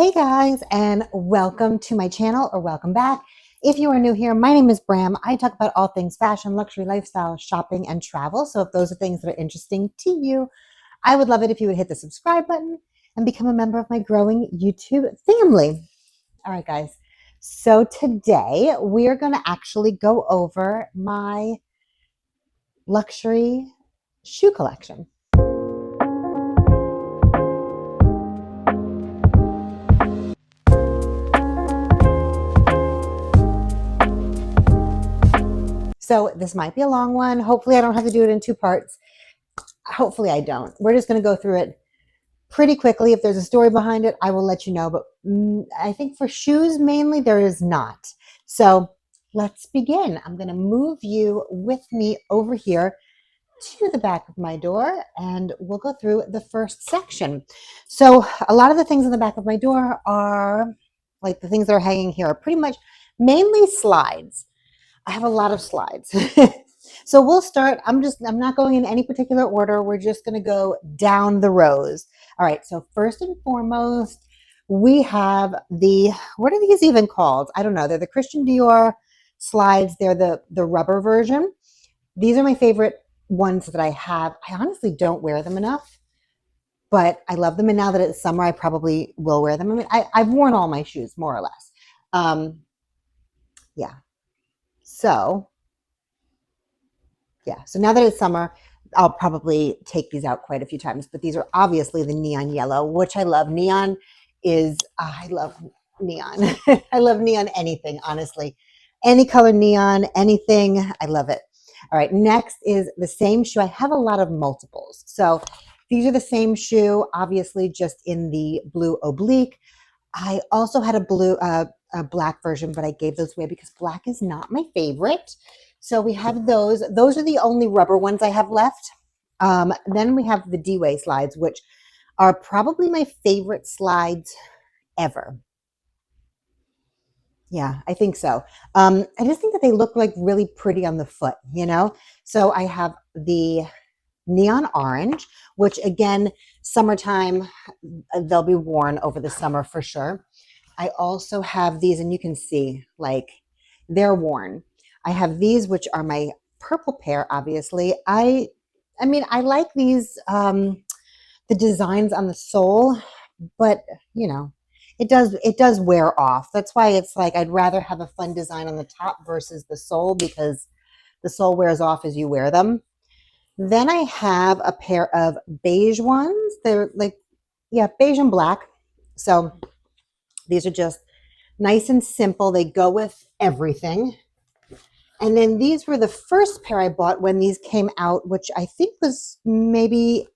Hey guys, and welcome to my channel, or welcome back. If you are new here, my name is Bram. I talk about all things fashion, luxury, lifestyle, shopping, and travel. So if those are things that are interesting to you, I would love it if you would hit the subscribe button and become a member of my growing YouTube family. All right, guys. So today we are going to actually go over my luxury shoe collection. So this might be a long one. Hopefully I don't have to do it in two parts. Hopefully I don't. We're just going to go through it pretty quickly. If there's a story behind it, I will let you know. But I think for shoes mainly, there is not. So let's begin. I'm going to move you with me over here to the back of my door, and we'll go through the first section. So a lot of the things in the back of my door are like the things that are hanging here are pretty much mainly slides. I have a lot of slides. So we'll start. I'm not going in any particular order. We're just going to go down the rows. All right. So first and foremost, we have what are these even called? I don't know. They're the Christian Dior slides. They're the rubber version. These are my favorite ones that I have. I honestly don't wear them enough, but I love them. And now that it's summer, I probably will wear them. I mean, I've worn all my shoes more or less. Yeah. So now that it's summer, I'll probably take these out quite a few times, but these are obviously the neon yellow, which I love. Neon is, I love neon. I love neon anything, honestly. Any color neon, anything, I love it. All right, next is the same shoe. I have a lot of multiples. So these are the same shoe, obviously just in the blue oblique. I also had a black version, but I gave those away because black is not my favorite. So we have those. Those are the only rubber ones I have left. Then we have the D-Way slides, which are probably my favorite slides ever. Yeah, I think so. I just think that they look like really pretty on the foot, you know? So I have the neon orange, which again, summertime, they'll be worn over the summer for sure. I also have these, and you can see like they're worn. I have these, which are my purple pair, obviously. I mean, I like these, the designs on the sole, but you know, it does wear off. That's why it's like I'd rather have a fun design on the top versus the sole, because the sole wears off as you wear them. Then I have a pair of beige ones. They're like, yeah, beige and black. So these are just nice and simple. They go with everything. And then these were the first pair I bought when these came out, which I think was maybe,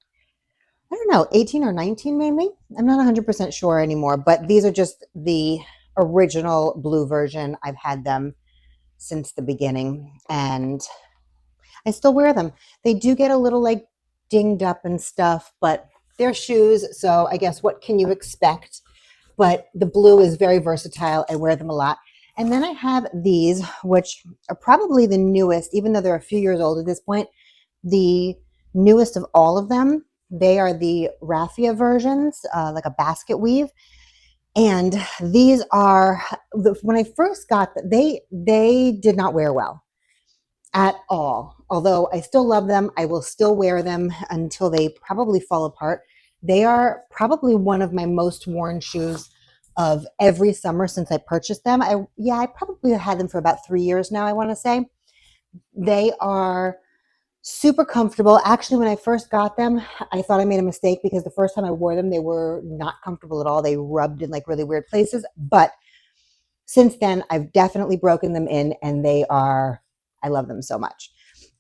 I don't know, 18 or 19 maybe. I'm not 100% sure anymore, but these are just the original blue version. I've had them since the beginning, and I still wear them. They do get a little like dinged up and stuff, but they're shoes, so I guess what can you expect? But the blue is very versatile. I wear them a lot. And then I have these, which are probably the newest, even though they're a few years old at this point, the newest of all of them. They are the raffia versions, like a basket weave. And these are, when I first got them, they did not wear well at all. Although I still love them, I will still wear them until they probably fall apart. They are probably one of my most worn shoes of every summer since I purchased them. I probably had them for about 3 years now, I want to say. They are super comfortable. Actually, when I first got them, I thought I made a mistake because the first time I wore them, they were not comfortable at all. They rubbed in like really weird places. But since then, I've definitely broken them in, and I love them so much.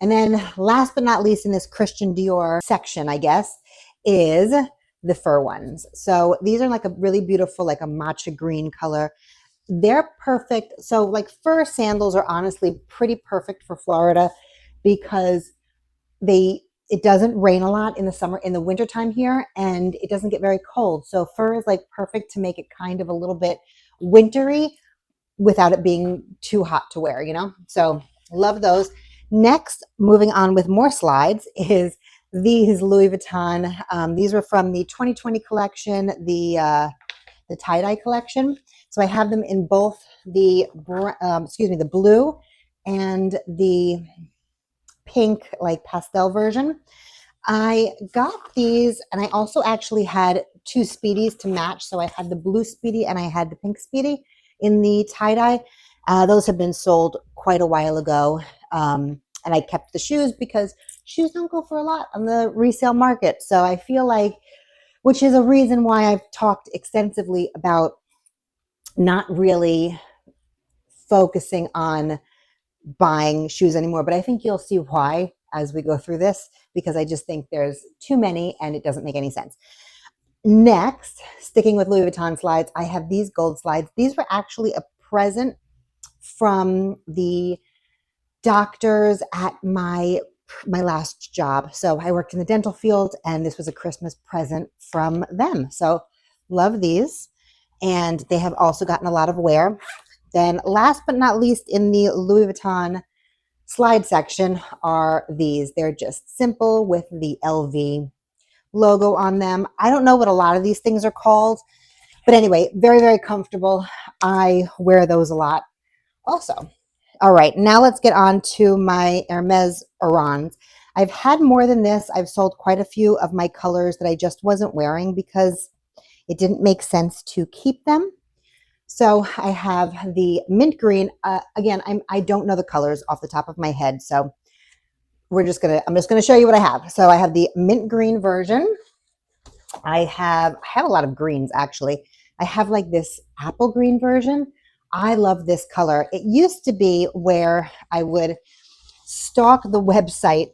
And then last but not least in this Christian Dior section, I guess, is the fur ones. So these are like a really beautiful, like a matcha green color. They're perfect. So like fur sandals are honestly pretty perfect for Florida because it doesn't rain a lot in the summer, in the wintertime here, and it doesn't get very cold. So fur is like perfect to make it kind of a little bit wintry without it being too hot to wear, you know? So love those. Next, moving on with more slides, is these Louis Vuitton. These were from the 2020 collection, the the tie-dye collection. So I have them in both the, the blue and the pink, like pastel version. I got these, and I also actually had two Speedies to match. So I had the blue Speedy and I had the pink Speedy in the tie-dye. Those have been sold quite a while ago. And I kept the shoes because shoes don't go for a lot on the resale market. So I feel like, which is a reason why I've talked extensively about not really focusing on buying shoes anymore. But I think you'll see why as we go through this, because I just think there's too many and it doesn't make any sense. Next, sticking with Louis Vuitton slides, I have these gold slides. These were actually a present from the doctors at my last job. So I worked in the dental field, and this was a Christmas present from them. So love these. And they have also gotten a lot of wear. Then last but not least, in the Louis Vuitton slide section are these. They're just simple with the LV logo on them. I don't know what a lot of these things are called, but anyway, very, very comfortable. I wear those a lot also. All right, now let's get on to my Hermes Orans. I've had more than this. I've sold quite a few of my colors that I just wasn't wearing because it didn't make sense to keep them. So I have the mint green. Again, I don't know the colors off the top of my head, so I'm just gonna show you what I have. So I have the mint green version. I have a lot of greens actually. I have like this apple green version. I love this color. It used to be where I would stalk the website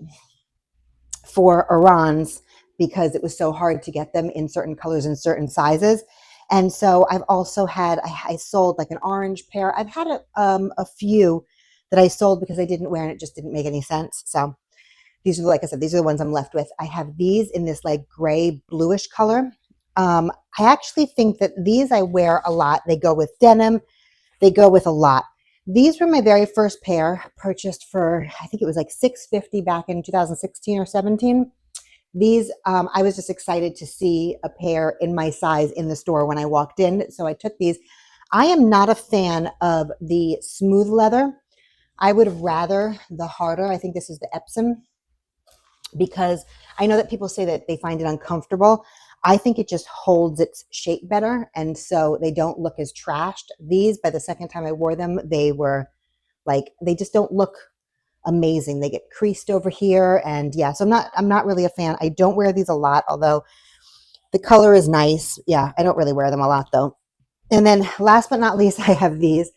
for Orans because it was so hard to get them in certain colors and certain sizes. And so I've also had, I sold like an orange pair. I've had a few that I sold because I didn't wear and it just didn't make any sense. So these are, like I said, these are the ones I'm left with. I have these in this like gray bluish color. I actually think that these I wear a lot. They go with denim. They go with a lot. These were my very first pair, purchased for, I think it was like $650 back in 2016 or 17. These, I was just excited to see a pair in my size in the store when I walked in. So I took these. I am not a fan of the smooth leather. I would rather the harder. I think this is the Epsom, because I know that people say that they find it uncomfortable. I think it just holds its shape better, and so they don't look as trashed. These, by the second time I wore them, they were like, they just don't look amazing. They get creased over here, and yeah, so I'm not really a fan. I don't wear these a lot, although the color is nice. Yeah, I don't really wear them a lot though. And then last but not least, I have these.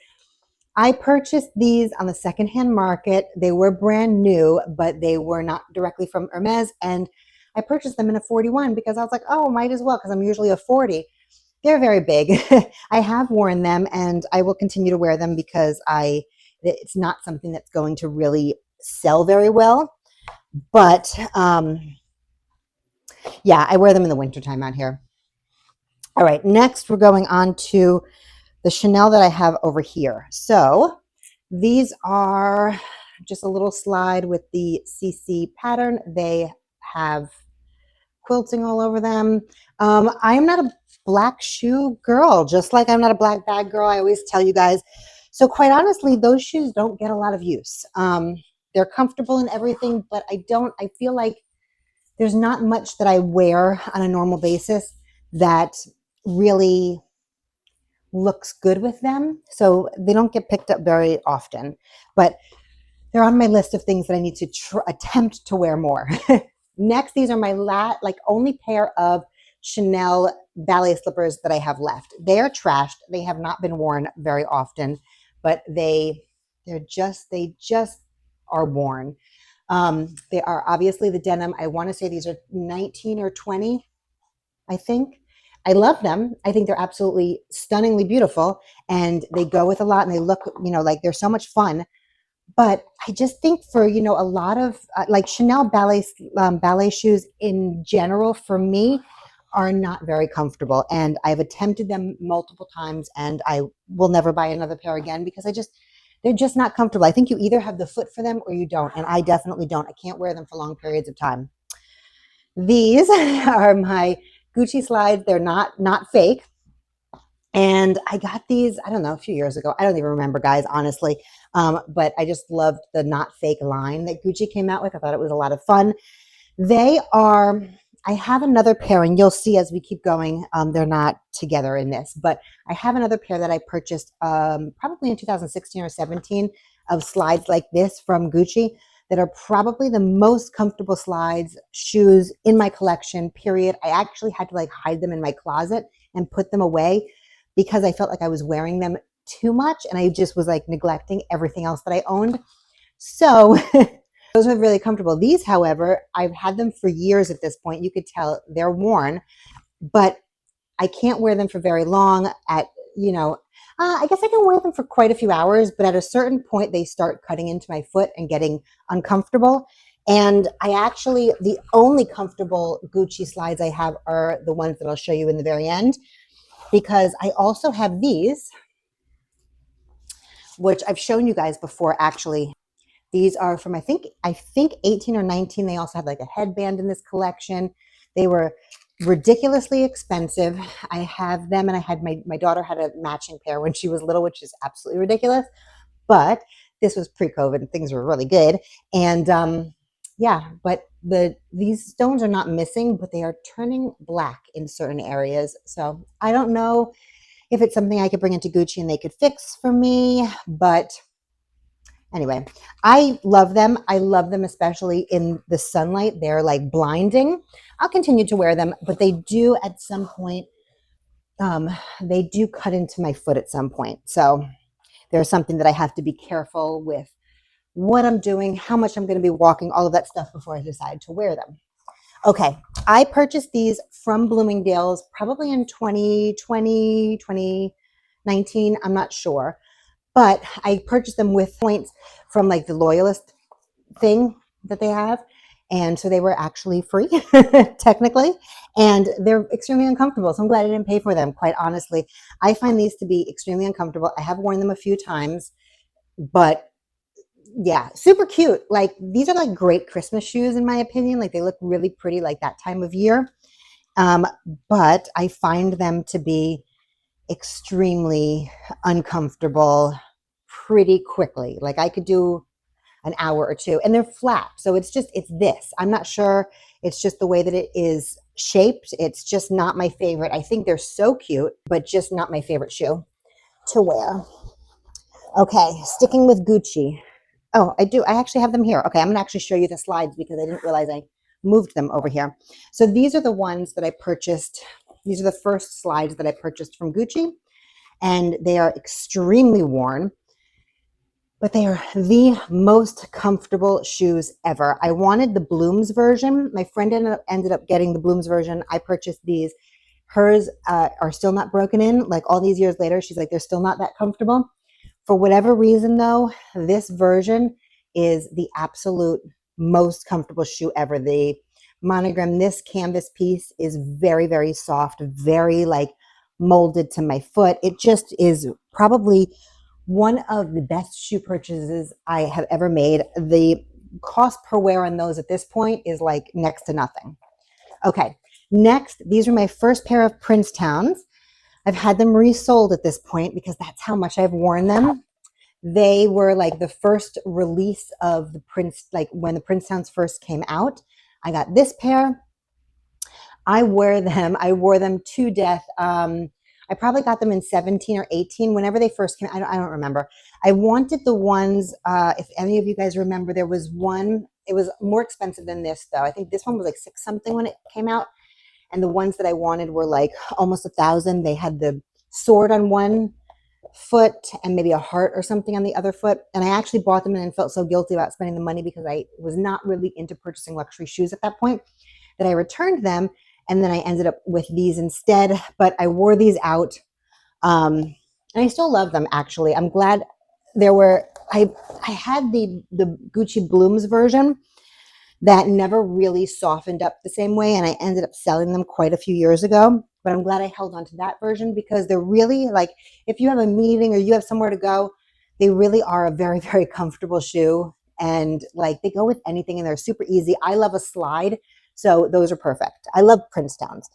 I purchased these on the secondhand market. They were brand new, but they were not directly from Hermes. And I purchased them in a 41 because I was like, oh, might as well, because I'm usually a 40. They're very big. I have worn them and I will continue to wear them because it's not something that's going to really sell very well. But yeah, I wear them in the wintertime out here. All right, next we're going on to the Chanel that I have over here. So these are just a little slide with the CC pattern. They have quilting all over them. I am not a black shoe girl, just like I'm not a black bag girl. I always tell you guys. So quite honestly, those shoes don't get a lot of use. They're comfortable and everything, but I feel like there's not much that I wear on a normal basis that really looks good with them. So they don't get picked up very often, but they're on my list of things that I need to attempt to wear more. Next, these are my only pair of Chanel ballet slippers that I have left. They are trashed. They have not been worn very often, but they just are worn. They are obviously the denim. I want to say these are 19 or 20, I think. I love them. I think they're absolutely stunningly beautiful, and they go with a lot, and they look, like they're so much fun. But I just think for, a lot of like Chanel ballet shoes in general, for me, are not very comfortable. And I've attempted them multiple times, and I will never buy another pair again because they're just not comfortable. I think you either have the foot for them or you don't. And I definitely don't. I can't wear them for long periods of time. These are my Gucci slides. They're not fake. And I got these, I don't know, a few years ago. I don't even remember, guys, honestly. But I just loved the not fake line that Gucci came out with. I thought it was a lot of fun. They are, I have another pair, and you'll see as we keep going, they're not together in this, but I have another pair that I purchased probably in 2016 or 17 of slides like this from Gucci that are probably the most comfortable slides shoes in my collection, period. I actually had to like hide them in my closet and put them away because I felt like I was wearing them too much and I just was like neglecting everything else that I owned. So those are really comfortable. These, however, I've had them for years at this point. You could tell they're worn, but I can't wear them for very long at, I guess I can wear them for quite a few hours, but at a certain point, they start cutting into my foot and getting uncomfortable. And the only comfortable Gucci slides I have are the ones that I'll show you in the very end, because I also have these, which I've shown you guys before, actually. These are from, I think 18 or 19. They also have like a headband in this collection. They were ridiculously expensive. I have them, and I had my daughter had a matching pair when she was little, which is absolutely ridiculous. But this was pre-COVID and things were really good. And yeah, but these stones are not missing, but they are turning black in certain areas. So I don't know if it's something I could bring into Gucci and they could fix for me, but anyway, I love them. I love them, especially in the sunlight. They're like blinding. I'll continue to wear them, but they do at some point, they do cut into my foot at some point. So there's something that I have to be careful with what I'm doing, how much I'm going to be walking, all of that stuff before I decide to wear them. Okay, I purchased these from Bloomingdale's probably in 2020, 2019. I'm not sure. But I purchased them with points from like the loyalist thing that they have. And so they were actually free, technically. And they're extremely uncomfortable. So I'm glad I didn't pay for them, quite honestly. I find these to be extremely uncomfortable. I have worn them a few times, but yeah, super cute. Like these are like great Christmas shoes, in my opinion. Like they look really pretty like that time of year. But I find them to be extremely uncomfortable pretty quickly. Like I could do an hour or two, and they're flat. So it's this. I'm not sure. It's just the way that it is shaped. It's just not my favorite. I think they're so cute, but just not my favorite shoe to wear. Okay, sticking with Gucci. Oh, I do. I actually have them here. Okay, I'm going to actually show you the slides because I didn't realize I moved them over here. So these are the ones that I purchased. These are the first slides that I purchased from Gucci, and they are extremely worn, but they are the most comfortable shoes ever. I wanted the Blooms version. My friend ended up getting the Blooms version. I purchased these. Hers are still not broken in. Like all these years later, she's like, they're still not that comfortable. For whatever reason, though, this version is the absolute most comfortable shoe ever. The monogram, this canvas piece is very, very soft, very like molded to my foot. It just is probably one of the best shoe purchases I have ever made. The cost per wear on those at this point is like next to nothing. Okay, next, these are my first pair of Princetowns. I've had them resold at this point because that's how much I've worn them. They were like the first release of the Prince, like when the Princetowns first came out. I got this pair. I wore them to death. I probably got them in 17 or 18, whenever they first came. I don't remember. I wanted the ones, if any of you guys remember, there was one, it was more expensive than this though. I think this one was like $6 something when it came out. And the ones that I wanted were like almost $1,000. They had the sword on one foot and maybe a heart or something on the other foot. And I actually bought them and then felt so guilty about spending the money because I was not really into purchasing luxury shoes at that point, that I returned them. And then I ended up with these instead, but I wore these out. And I still love them, actually. I'm glad I had the Gucci Blooms version that never really softened up the same way, and I ended up selling them quite a few years ago. But I'm glad I held on to that version because they're really like, if you have a meeting or you have somewhere to go, they really are a very, very comfortable shoe, and like they go with anything and they're super easy. I love a slide, so those are perfect. I love Princetowns.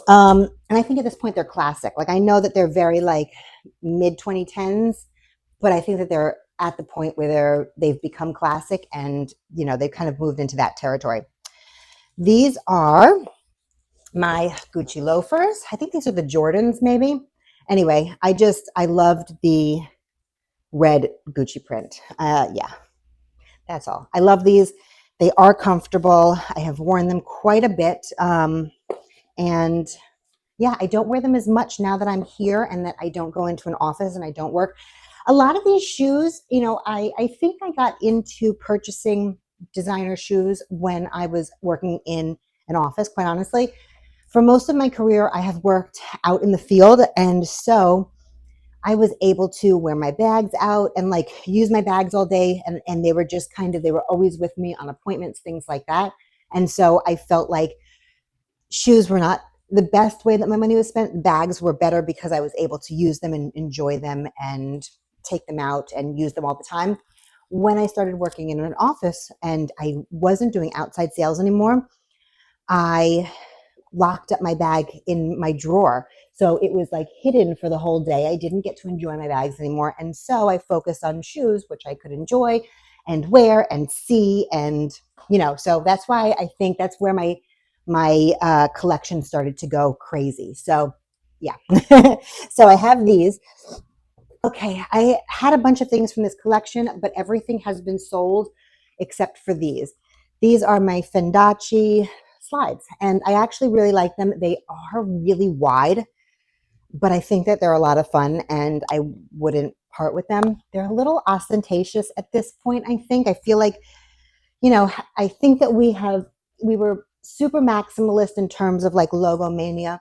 And I think at this point they're classic. Like I know that they're very like mid 2010s, but I think that they're at the point where they've become classic and you know they've kind of moved into that territory. These are my Gucci loafers. I think these are the Jordans maybe. Anyway, I loved the red Gucci print. Yeah, that's all. I love these. They are comfortable. I have worn them quite a bit. And yeah, I don't wear them as much now that I'm here and that I don't go into an office and I don't work. A lot of these shoes, you know, I think I got into purchasing designer shoes when I was working in an office, quite honestly. For most of my career, I have worked out in the field. And so I was able to wear my bags out and like use my bags all day. And they were just kind of, they were always with me on appointments, things like that. And so I felt like shoes were not the best way that my money was spent. Bags were better because I was able to use them and enjoy them and take them out and use them all the time. When I started working in an office and I wasn't doing outside sales anymore, I locked up my bag in my drawer. So it was like hidden for the whole day. I didn't get to enjoy my bags anymore. And so I focused on shoes, which I could enjoy and wear and see. And, you know, so that's why I think that's where my collection started to go crazy. So yeah. So I have these. Okay, I had a bunch of things from this collection, but everything has been sold except for these. These are my Fendi slides, and I actually really like them. They are really wide, but I think that they're a lot of fun, and I wouldn't part with them. They're a little ostentatious at this point, I think. I feel like, you know, I think that we were super maximalist in terms of like logo mania,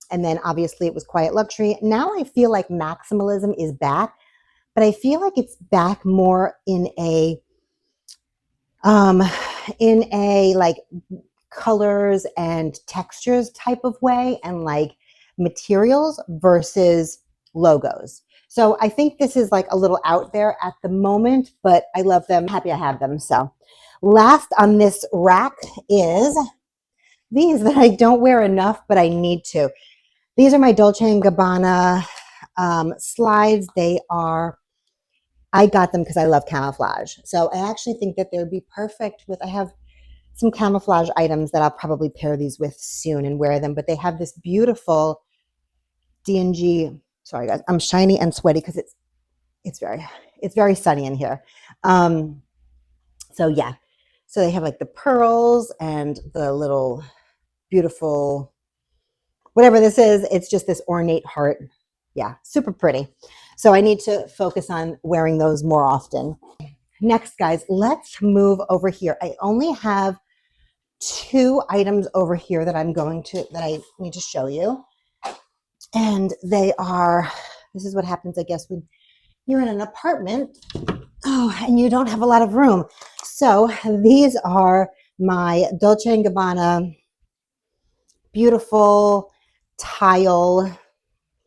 and then obviously it was quiet luxury. Now I feel like maximalism is back, but I feel like it's back more um in a like colors and textures type of way and like materials versus logos. So I think this is like a little out there at the moment, but I love them. Happy I have them. So last on this rack is these that I don't wear enough, but I need to. These are my Dolce & Gabbana slides. I got them because I love camouflage. So I actually think that they would be perfect with, I have some camouflage items that I'll probably pair these with soon and wear them, but they have this beautiful D&G, sorry guys, I'm shiny and sweaty because it's very sunny in here. So yeah, so they have like the pearls and the little beautiful, whatever this is, it's just this ornate heart. Yeah, super pretty. So I need to focus on wearing those more often. Next, guys, let's move over here. I only have 2 items over here that I need to show you. And they are, this is what happens, I guess, when you're in an apartment, and you don't have a lot of room. So these are my Dolce & Gabbana beautiful tile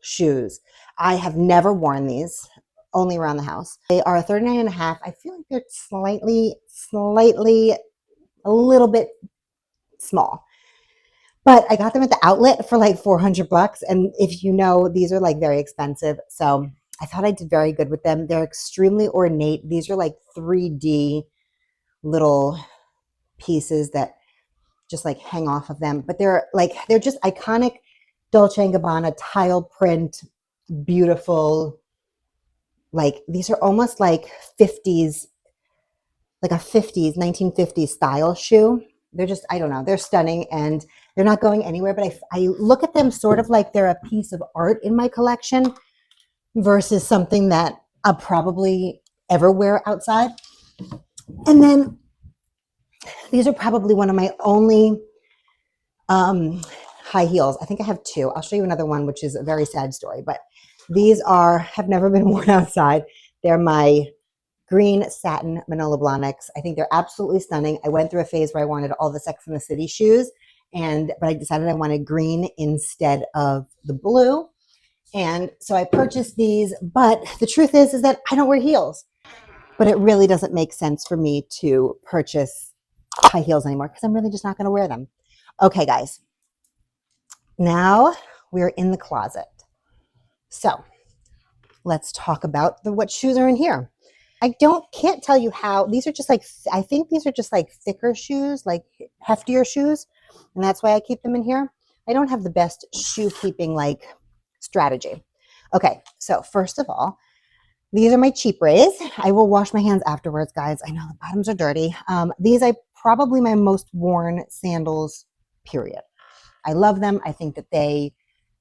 shoes. I have never worn these, only around the house. They are 39.5. I feel like they're slightly, a little bit small. But I got them at the outlet for like $400. And if you know, these are like very expensive. So I thought I did very good with them. They're extremely ornate. These are like 3D little pieces that just like hang off of them. But they're just iconic Dolce & Gabbana tile print, beautiful. Like these are almost like 50s, like a 1950s style shoe. They're just, I don't know, they're stunning and they're not going anywhere, but I look at them sort of like they're a piece of art in my collection versus something that I'll probably ever wear outside. And then these are probably one of my only high heels. I think I have 2. I'll show you another one, which is a very sad story, but these have never been worn outside. They're my green satin Manolo Blahniks. I think they're absolutely stunning. I went through a phase where I wanted all the Sex and the City shoes, but I decided I wanted green instead of the blue. And so I purchased these, but the truth is that I don't wear heels. But it really doesn't make sense for me to purchase high heels anymore because I'm really just not going to wear them. Okay, guys. now we're in the closet. So let's talk about what shoes are in here. I can't tell you how. These are just like, I think these are just like thicker shoes, like heftier shoes. And that's why I keep them in here. I don't have the best shoe keeping like strategy. Okay, so first of all, these are my cheap rays. I will wash my hands afterwards, guys. I know the bottoms are dirty. These are probably my most worn sandals, period. I love them. I think that they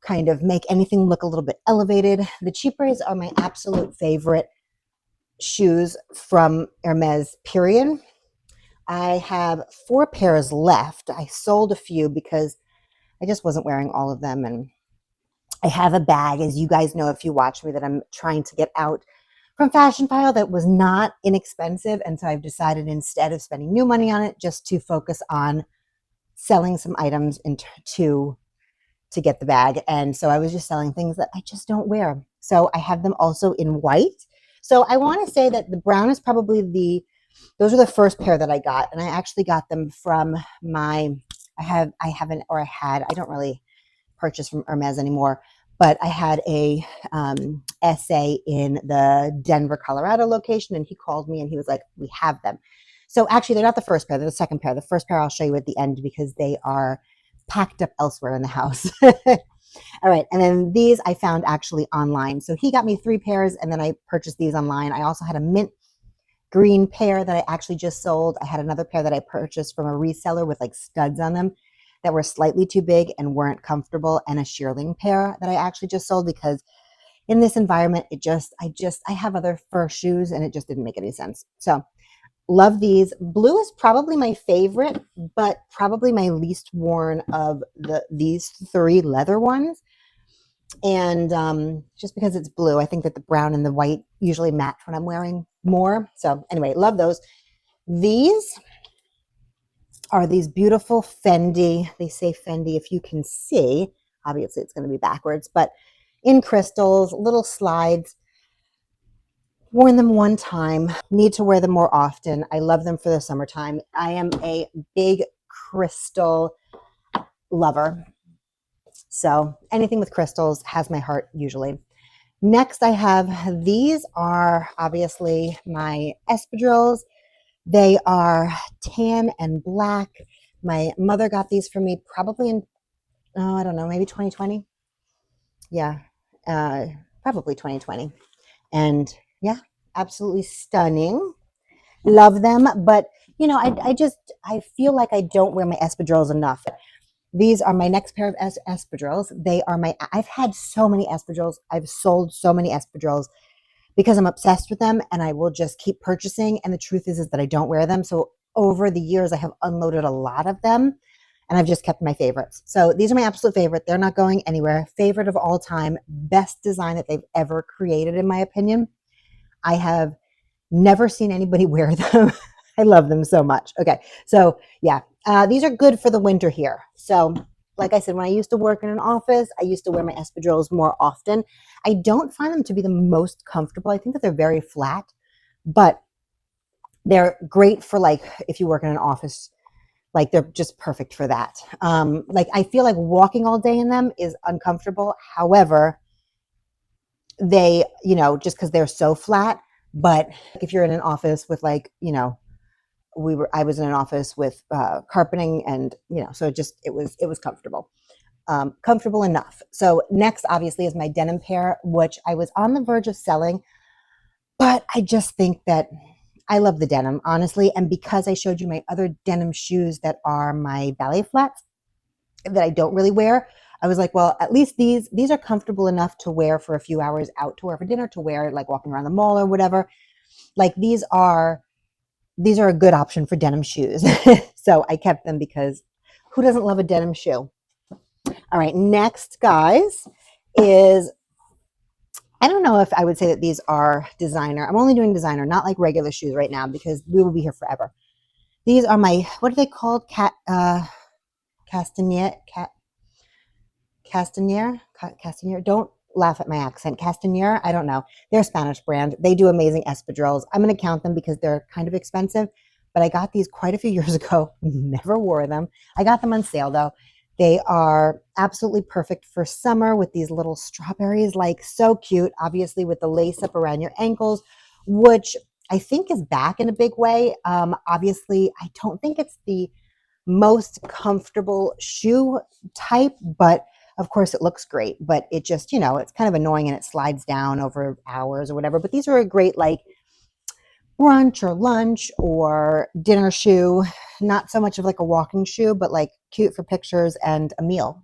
kind of make anything look a little bit elevated. The cheap rays are my absolute favorite shoes from Hermes, period. I have 4 pairs left. I sold a few because I just wasn't wearing all of them. And I have a bag, as you guys know if you watch me, that I'm trying to get out from Fashion File that was not inexpensive. And so I've decided, instead of spending new money on it, just to focus on selling some items to get the bag. And so I was just selling things that I just don't wear. So I have them also in white. So I want to say that the brown is probably those are the first pair that I got. And I actually got them from I don't really purchase from Hermes anymore, but I had a essay in the Denver, Colorado location, and he called me and he was like, we have them. So actually, they're not the first pair, they're the second pair. The first pair I'll show you at the end because they are packed up elsewhere in the house. All right, and then these I found actually online. So he got me 3 pairs, and then I purchased these online. I also had a mint green pair that I actually just sold. I had another pair that I purchased from a reseller with like studs on them that were slightly too big and weren't comfortable, and a shearling pair that I actually just sold because in this environment, I have other fur shoes and it just didn't make any sense. So love these. Blue is probably my favorite, but probably my least worn of these 3 leather ones. And just because it's blue, I think that the brown and the white usually match when I'm wearing more. So anyway, love those. These are these beautiful Fendi. They say Fendi if you can see. Obviously, it's going to be backwards, but in crystals, little slides. Worn them one time, need to wear them more often. I love them for the summertime. I am a big crystal lover. So anything with crystals has my heart usually. Next, I have, these are obviously my espadrilles. They are tan and black. My mother got these for me probably in, I don't know, maybe 2020. Yeah, probably 2020. And yeah, absolutely stunning. Love them. But, you know, I feel like I don't wear my espadrilles enough. These are my next pair of espadrilles. I've had so many espadrilles. I've sold so many espadrilles because I'm obsessed with them, and I will just keep purchasing. And the truth is that I don't wear them. So over the years, I have unloaded a lot of them, and I've just kept my favorites. So these are my absolute favorite. They're not going anywhere. Favorite of all time. Best design that they've ever created, in my opinion. I have never seen anybody wear them. I love them so much. Okay, so yeah, these are good for the winter here. So like I said, when I used to work in an office, I used to wear my espadrilles more often. I don't find them to be the most comfortable. I think that they're very flat, but they're great for like if you work in an office, like they're just perfect for that. Like I feel like walking all day in them is uncomfortable. However, they, you know, just because they're so flat, but if you're in an office with like, you know, I was in an office with carpeting, and you know, so it was comfortable, comfortable enough. So next, obviously, is my denim pair, which I was on the verge of selling, but I just think that I love the denim, honestly. And because I showed you my other denim shoes that are my ballet flats that I don't really wear, I was like, well, at least these are comfortable enough to wear for a few hours out to wear for dinner, to wear like walking around the mall or whatever. Like these are a good option for denim shoes. So I kept them because who doesn't love a denim shoe? All right, next, guys, is, I don't know if I would say that these are designer. I'm only doing designer, not like regular shoes right now because we will be here forever. These are my, what are they called? Castanier. Don't laugh at my accent. Castanier, I don't know. They're a Spanish brand. They do amazing espadrilles. I'm going to count them because they're kind of expensive, but I got these quite a few years ago. Never wore them. I got them on sale though. They are absolutely perfect for summer with these little strawberries, like so cute, obviously with the lace up around your ankles, which I think is back in a big way. Obviously, I don't think it's the most comfortable shoe type, but of course it looks great, but it just, it's kind of annoying and it slides down over hours or whatever. But these are a great like brunch or lunch or dinner shoe. Not so much of like a walking shoe, but like cute for pictures and a meal.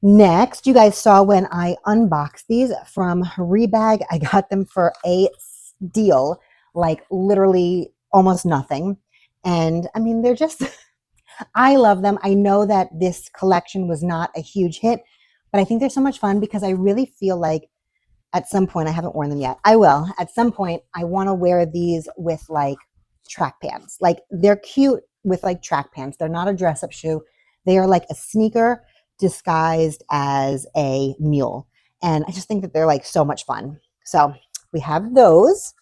Next, you guys saw when I unboxed these from Rebag. I got them for a deal, like literally almost nothing. And I mean, they're just, I love them. I know that this collection was not a huge hit, but I think they're so much fun because I really feel like at some point, I haven't worn them yet. I will. At some point, I want to wear these with like track pants. Like they're cute with like track pants. They're not a dress up shoe. They are like a sneaker disguised as a mule. And I just think that they're like so much fun. So we have those.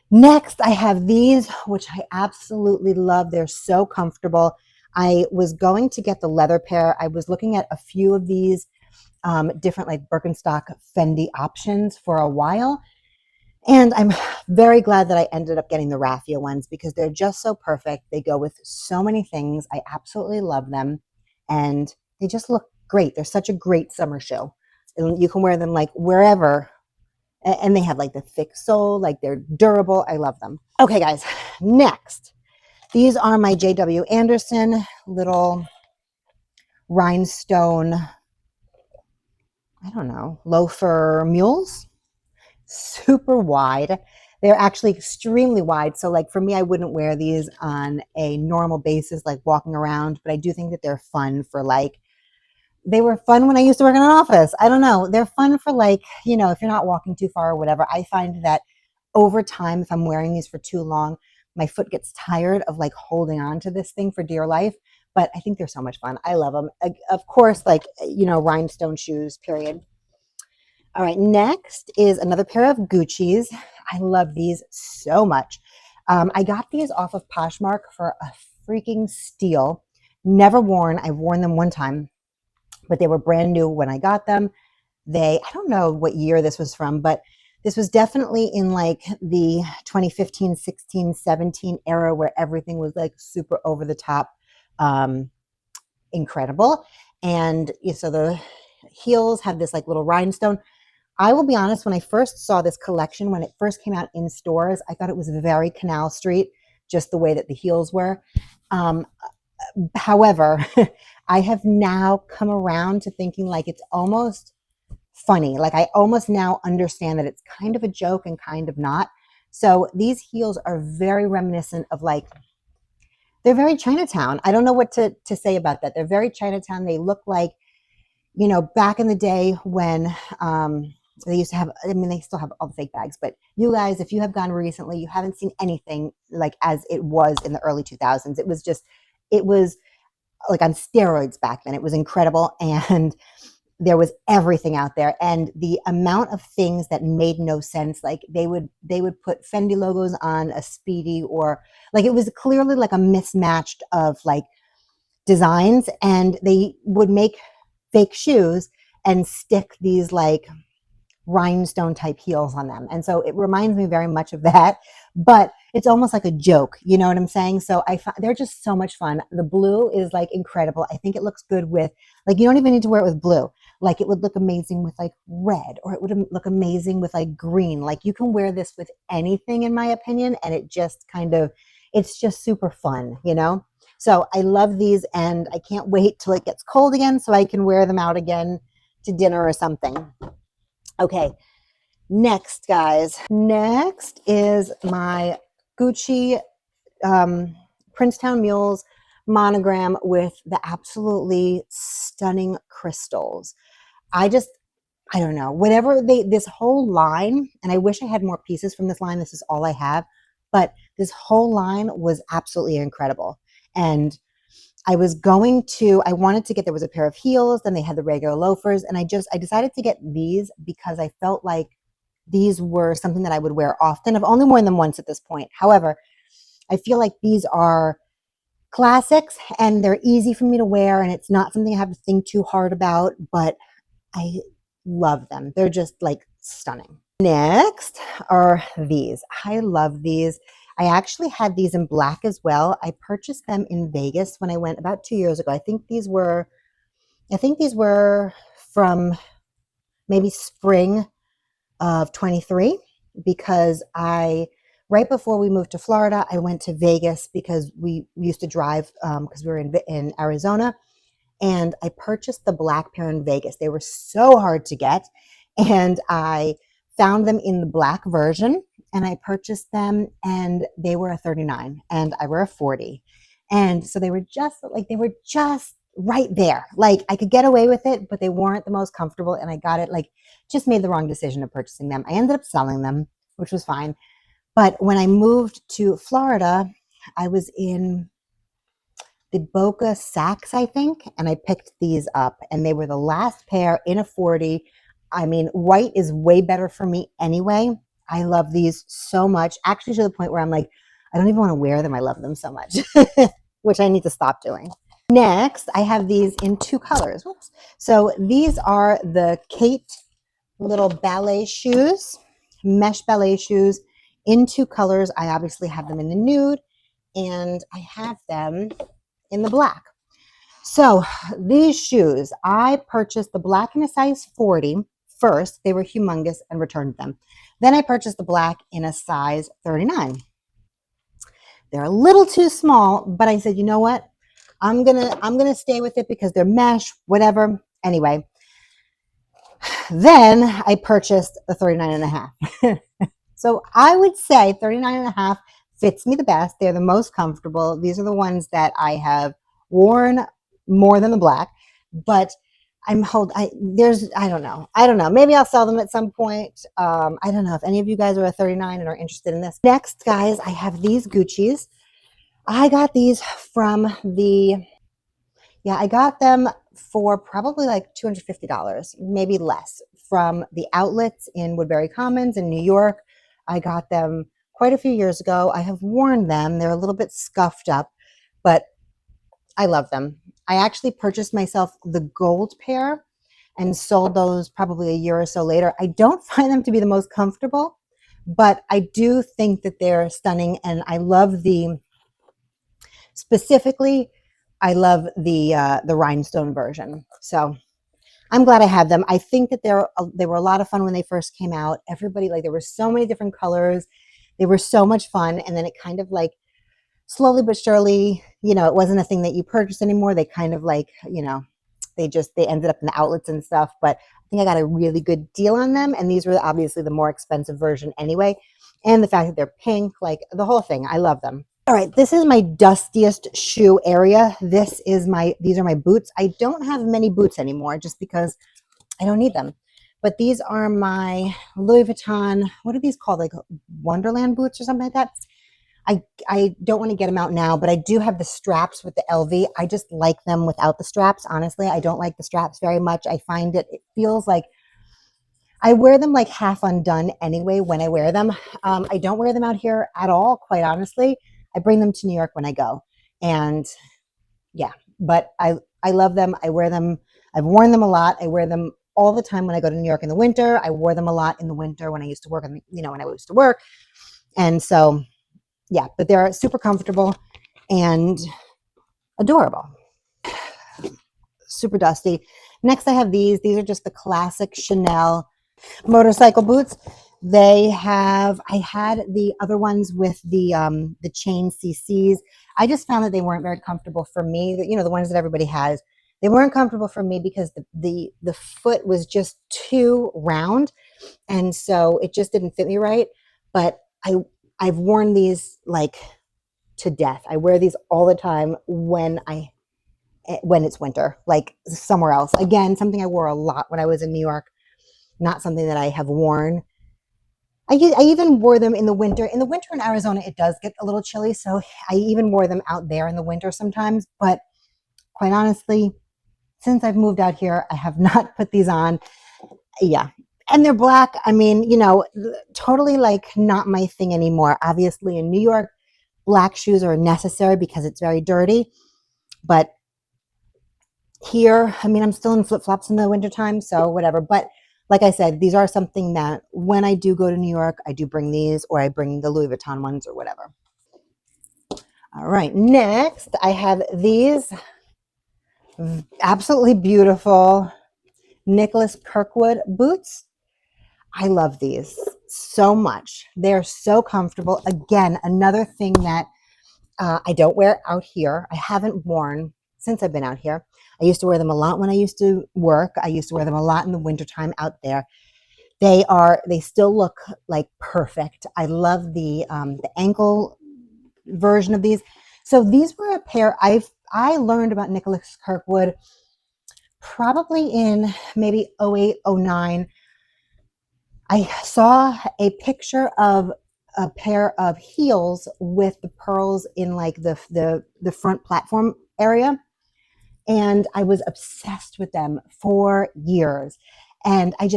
Next, I have these, which I absolutely love. They're so comfortable. I was going to get the leather pair. I was looking at a few of these different like Birkenstock Fendi options for a while. And I'm very glad that I ended up getting the raffia ones because they're just so perfect. They go with so many things. I absolutely love them. And they just look great. They're such a great summer shoe. And you can wear them like wherever. And they have like the thick sole, like they're durable. I love them. Okay, guys, next. These are my JW Anderson little rhinestone, I don't know, loafer mules. Super wide. They're actually extremely wide. So like for me, I wouldn't wear these on a normal basis, like walking around, but I do think that they're fun for like, they were fun when I used to work in an office. I don't know. They're fun for like, if you're not walking too far or whatever. I find that over time, if I'm wearing these for too long, my foot gets tired of like holding on to this thing for dear life. But I think they're so much fun. I love them. Of course, like, rhinestone shoes, period. All right, next is another pair of Gucci's. I love these so much. I got these off of Poshmark for a freaking steal. Never worn. I've worn them one time, but they were brand new when I got them. I don't know what year this was from, but this was definitely in like the 2015, 16, 17 era where everything was like super over the top, incredible. And so the heels have this like little rhinestone. I will be honest, when I first saw this collection, when it first came out in stores, I thought it was very Canal Street, just the way that the heels were. However, I have now come around to thinking like it's almost funny. Like I almost now understand that it's kind of a joke and kind of not. So these heels are very reminiscent of like, they're very Chinatown. I don't know what to say about that. They're very Chinatown. They look like, back in the day when they used to have, I mean, they still have all the fake bags, but you guys, if you have gone recently, you haven't seen anything like as it was in the early 2000s. It was like on steroids back then. It was incredible. And there was everything out there. And the amount of things that made no sense, like they would put Fendi logos on a Speedy, or like it was clearly like a mismatched of like designs, and they would make fake shoes and stick these like rhinestone type heels on them. And so it reminds me very much of that, but it's almost like a joke. You know what I'm saying? So they're just so much fun. The blue is like incredible. I think it looks good with like, you don't even need to wear it with blue. Like it would look amazing with like red, or it would look amazing with like green. Like you can wear this with anything in my opinion. And it's just super fun. So I love these, and I can't wait till it gets cold again so I can wear them out again to dinner or something. Okay, next, guys. Next is my Gucci Princetown Mules monogram with the absolutely stunning crystals. I don't know, this whole line, and I wish I had more pieces from this line. This is all I have, but this whole line was absolutely incredible. And I wanted to get, there was a pair of heels, then they had the regular loafers, and I decided to get these because I felt like these were something that I would wear often. I've only worn them once at this point. However, I feel like these are classics and they're easy for me to wear, and it's not something I have to think too hard about, but I love them. They're just like stunning. Next are these. I love these. I actually had these in black as well. I purchased them in Vegas when I went about 2 years ago. I think these were from maybe spring of 23, because right before we moved to Florida, I went to Vegas because we used to drive because we were in Arizona, and I purchased the black pair in Vegas. They were so hard to get, and I found them in the black version, and I purchased them, and they were a 39 and I were a 40. And so they were just right there. Like I could get away with it, but they weren't the most comfortable, and I got it, like, just made the wrong decision of purchasing them. I ended up selling them, which was fine. But when I moved to Florida, I was in the Boca Saks, I think, and I picked these up, and they were the last pair in a 40. I mean, white is way better for me anyway. I love these so much, actually to the point where I'm like, I don't even want to wear them. I love them so much, which I need to stop doing. Next, I have these in 2 colors. Whoops. So these are the Kate little ballet shoes, mesh ballet shoes in 2 colors. I obviously have them in the nude, and I have them in the black. So these shoes, I purchased the black in a size 40 first. They were humongous and returned them. Then I purchased the black in a size 39. They're a little too small, but I said, you know what? I'm gonna stay with it because they're mesh, whatever. Anyway, then I purchased the 39 and a half. So I would say 39 and a half fits me the best. They're the most comfortable. These are the ones that I have worn more than the black, but I don't know. Maybe I'll sell them at some point. I don't know if any of you guys are a 39 and are interested in this. Next, guys, I have these Gucci's. I got these from I got them for probably like $250, maybe less, from the outlets in Woodbury Commons in New York. I got them quite a few years ago. I have worn them. They're a little bit scuffed up, but I love them. I actually purchased myself the gold pair and sold those probably a year or so later. I don't find them to be the most comfortable, but I do think that they're stunning, and I love specifically, I love the rhinestone version. So I'm glad I had them. I think that they were a lot of fun when they first came out. Everybody, like, there were so many different colors. They were so much fun, and then it kind of like slowly but surely, it wasn't a thing that you purchased anymore. They kind of like, they ended up in the outlets and stuff, but I think I got a really good deal on them. And these were obviously the more expensive version anyway. And the fact that they're pink, like the whole thing, I love them. All right, this is my dustiest shoe area. These are my boots. I don't have many boots anymore just because I don't need them. But these are my Louis Vuitton, what are these called? Like Wonderland boots or something like that. I don't want to get them out now, but I do have the straps with the LV. I just like them without the straps. Honestly, I don't like the straps very much. I find it feels like I wear them like half undone anyway when I wear them. I don't wear them out here at all, quite honestly. I bring them to New York when I go. And yeah, but I love them. I wear them. I've worn them a lot. I wear them all the time when I go to New York in the winter. I wore them a lot in the winter when I used to work, when I used to work. And so, yeah, but they're super comfortable and adorable. Super dusty. Next, I have these. These are just the classic Chanel motorcycle boots. I had the other ones with the chain CCs. I just found that they weren't very comfortable for me. The ones that everybody has, they weren't comfortable for me because the foot was just too round, and so it just didn't fit me right. But I've worn these like to death. I wear these all the time when it's winter, like somewhere else. Again, something I wore a lot when I was in New York. Not something that I have worn. I even wore them in the winter. In the winter in Arizona, it does get a little chilly, so I even wore them out there in the winter sometimes. But quite honestly, since I've moved out here, I have not put these on. Yeah. and they're black. I mean, you know, totally like not my thing anymore. Obviously, in New York, black shoes are necessary because it's very dirty. But here, I mean, I'm still in flip flops in the wintertime, so whatever. But like I said, these are something that when I do go to New York, I do bring these, or I bring the Louis Vuitton ones or whatever. All right, next I have these absolutely beautiful Nicholas Kirkwood boots. I love these so much. They're so comfortable. Again, another thing that I don't wear out here. I haven't worn since I've been out here. I used to wear them a lot when I used to work. I used to wear them a lot in the wintertime out there. They still look like perfect. I love the ankle version of these. So these were a pair I learned about Nicholas Kirkwood probably in maybe 08, 09. I saw a picture of a pair of heels with the pearls in like the front platform area, and I was obsessed with them for years. And I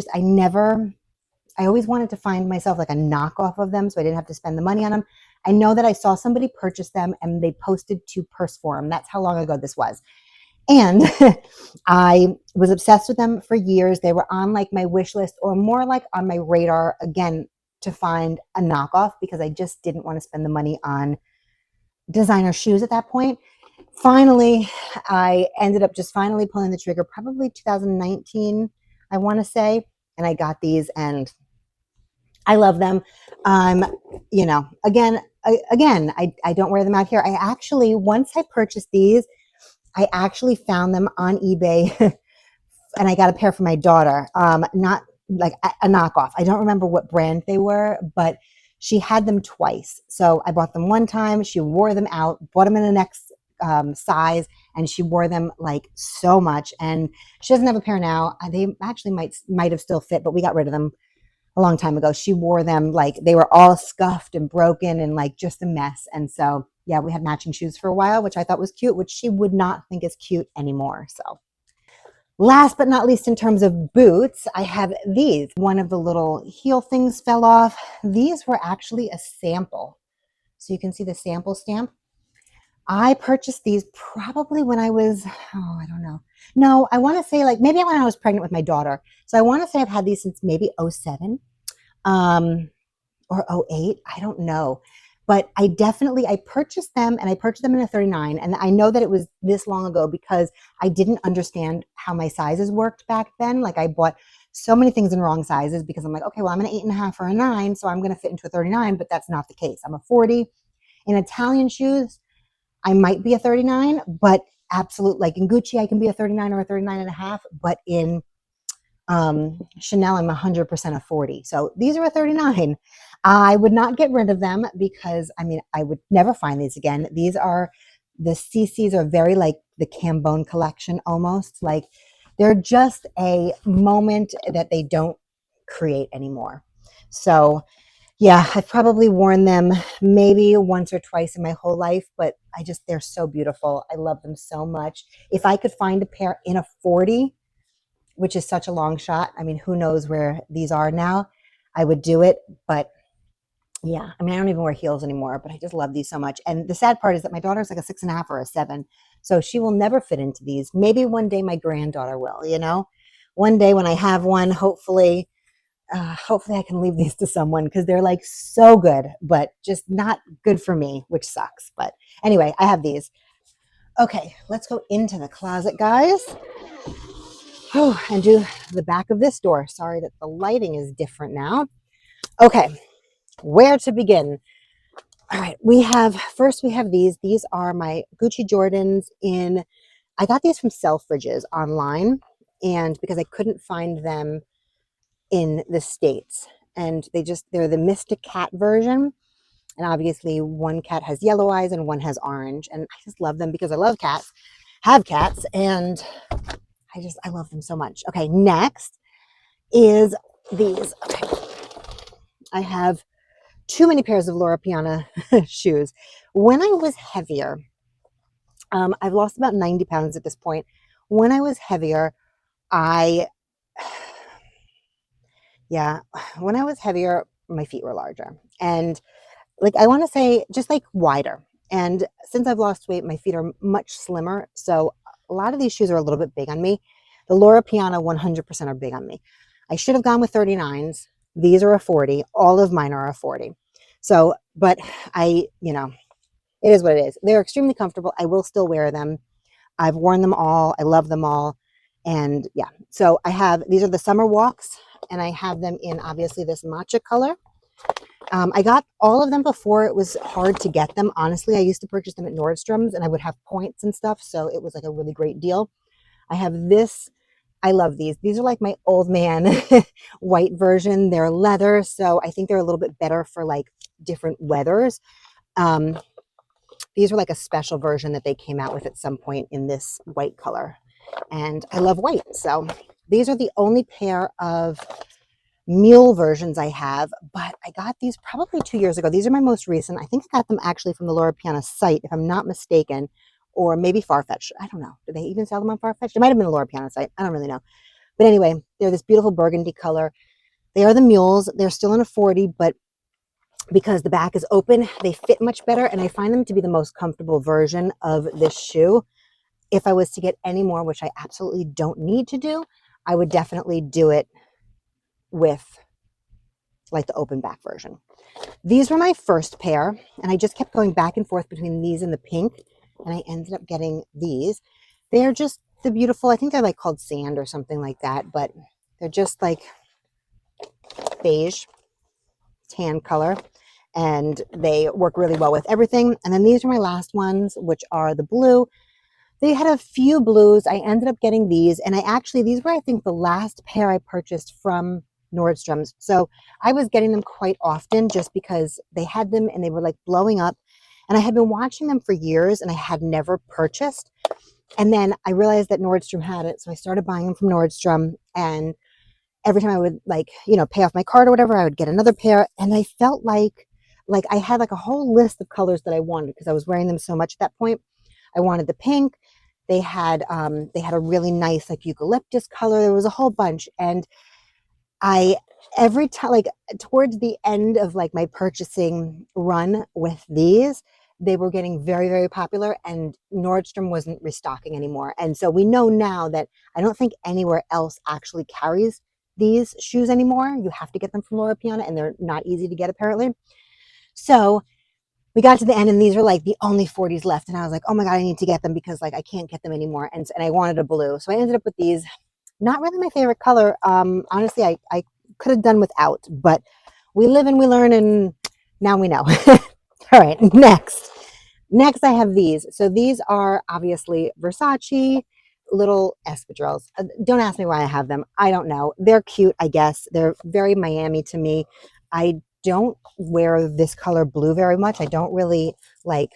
always wanted to find myself like a knockoff of them so I didn't have to spend the money on them. I know that I saw somebody purchase them and they posted to Purse Forum. That's how long ago this was. And I was obsessed with them for years. They were on like my wish list or more like on my radar again to find a knockoff because I just didn't want to spend the money on designer shoes at that point. Finally, I ended up just finally pulling the trigger, probably 2019, I want to say. And I got these and I love them. Um, you know, I don't wear them out here. I actually, once I purchased these, I actually found them on eBay and I got a pair for my daughter. Not like a knockoff. I don't remember what brand they were, but she had them twice. So I bought them one time. She wore them out, bought them in the next size, and she wore them like so much. And she doesn't have a pair now. They actually might have still fit, but we got rid of them a long time ago. She wore them like they were all scuffed and broken and like just a mess. And so, yeah, we had matching shoes for a while, which I thought was cute, which she would not think is cute anymore. So, last but not least, in terms of boots, I have these. One of the little heel things fell off. These were actually a sample. So you can see the sample stamp. I purchased these probably when I was, oh, I don't know. No, I want to say like maybe when I was pregnant with my daughter. So I want to say I've had these since maybe '07. Or '08. I don't know. But I purchased them and I purchased them in a 39. And I know that it was this long ago because I didn't understand how my sizes worked back then. Like I bought so many things in wrong sizes because I'm like, okay, well, I'm an 8.5 or a 9, so I'm going to fit into a 39, but that's not the case. I'm a 40. In Italian shoes, I might be a 39, but absolute, like in Gucci, I can be a 39 or a 39.5, but in Chanel, I'm 100% a 40. So these are a 39. I would not get rid of them because I mean, I would never find these again. The CCs are very like the Cambone collection almost. Like they're just a moment that they don't create anymore. So yeah, I've probably worn them maybe once or twice in my whole life, but they're so beautiful. I love them so much. If I could find a pair in a 40, which is such a long shot. I mean, who knows where these are now? I would do it, but yeah, I mean, I don't even wear heels anymore, but I just love these so much. And the sad part is that my daughter's like a 6.5 or a 7, so she will never fit into these. Maybe one day my granddaughter will, you know. One day when I have one, hopefully I can leave these to someone because they're like so good, but just not good for me, which sucks. But anyway, I have these. Okay, let's go into the closet, guys. Oh, and do the back of this door. Sorry that the lighting is different now. Okay, where to begin? All right, we have these. These are my Gucci Jordans I got these from Selfridges online, and because I couldn't find them in the States. And they're the Mystic Cat version. And obviously one cat has yellow eyes and one has orange. And I just love them because I love cats, have cats, and I love them so much. Okay, next is these. Okay. I have too many pairs of Laura Piana shoes. When I was heavier, I've lost about 90 pounds at this point. When I was heavier, I Yeah, when I was heavier, my feet were larger. And like I want to say just like wider. And since I've lost weight, my feet are much slimmer. So a lot of these shoes are a little bit big on me. The Laura Piana 100% are big on me. I should have gone with 39s. These are a 40. All of mine are a 40. So, but it is what it is. They're extremely comfortable. I will still wear them. I've worn them all. I love them all. And yeah, so I have, these are the summer walks, and I have them in obviously this matcha color. I got all of them before it was hard to get them. Honestly, I used to purchase them at Nordstrom's and I would have points and stuff. So it was like a really great deal. I have this. I love these. These are like my old man white version. They're leather. So I think they're a little bit better for like different weathers. Um, these are like a special version that they came out with at some point in this white color. And I love white. So these are the only pair of mule versions I have, but I got these probably 2 years ago. These are my most recent. I think I got them actually from the Laura Piana site, if I'm not mistaken, or maybe Farfetch. I don't know. Do they even sell them on Farfetch? It might have been the Laura Piana site. I don't really know. But anyway, they're this beautiful burgundy color. They are the mules. They're still in a 40, but because the back is open, they fit much better, and I find them to be the most comfortable version of this shoe. If I was to get any more, which I absolutely don't need to do, I would definitely do it with like the open back version. These were my first pair, and I just kept going back and forth between these and the pink, and I ended up getting these. They're just the beautiful, I think they're like called sand or something like that, but they're just like beige tan color, and they work really well with everything. And then these are my last ones, which are the blue. They had a few blues. I ended up getting these, and these were, I think, the last pair I purchased from Nordstrom's. So I was getting them quite often just because they had them and they were like blowing up. And I had been watching them for years and I had never purchased. And then I realized that Nordstrom had it. So I started buying them from Nordstrom. And every time I would pay off my card or whatever, I would get another pair. And I felt like I had like a whole list of colors that I wanted because I was wearing them so much at that point. I wanted the pink. They had a really nice like eucalyptus color. There was a whole bunch. And every time, like towards the end of like my purchasing run with these, they were getting very, very popular, and Nordstrom wasn't restocking anymore. And so we know now that I don't think anywhere else actually carries these shoes anymore. You have to get them from Laura Piana, and they're not easy to get apparently. So we got to the end, and these were like the only 40s left. And I was like, oh my God, I need to get them because like I can't get them anymore. And I wanted a blue. So I ended up with these. Not really my favorite color. Honestly, I could have done without, but we live and we learn, and now we know. All right, next. Next, I have these. So these are obviously Versace little espadrilles. Don't ask me why I have them. I don't know. They're cute, I guess. They're very Miami to me. I don't wear this color blue very much. I don't really like,